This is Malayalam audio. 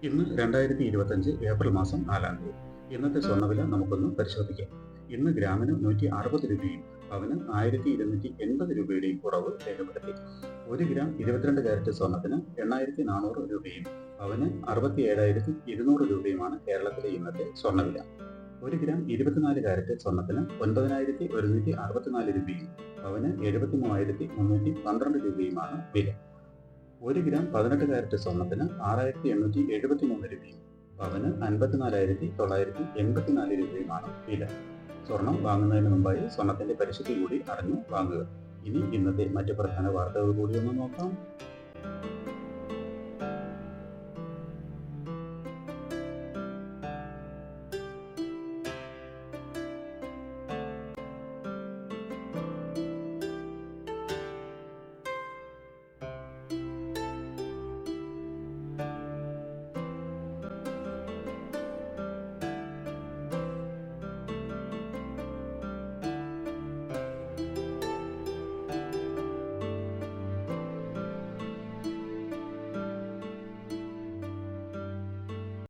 ഇന്ന് 2025 ഏപ്രിൽ മാസം 4-ാം തീയതി. ഇന്നത്തെ സ്വർണ്ണവില നമുക്കൊന്ന് പരിശോധിക്കാം. ഇന്ന് ഗ്രാമിന് 160 രൂപയും പവന് 1280 രൂപയുടെയും കുറവ് രേഖപ്പെടുത്തി. 1 ഗ്രാം 22 കാരറ്റ് സ്വർണത്തിന് 8400 രൂപയും പവന് 67,200 രൂപയുമാണ് കേരളത്തിലെ ഇന്നത്തെ സ്വർണ്ണവില. 1 ഗ്രാം 24 കാരറ്റ് സ്വർണത്തിന് 9164 രൂപയും പവന് 73,312 രൂപയുമാണ് വില. 1 ഗ്രാം 18 കാരറ്റ് സ്വർണത്തിന് 6,873 രൂപയും പവന് 54,984 രൂപയുമാണ് വില. സ്വർണം വാങ്ങുന്നതിന് മുമ്പായി സ്വർണത്തിന്റെ പരിശുദ്ധി കൂടി അറിഞ്ഞു വാങ്ങുക. ഇനി ഇന്നത്തെ മറ്റ് പ്രധാന വാർത്തകൾ കൂടി ഒന്ന് നോക്കാം.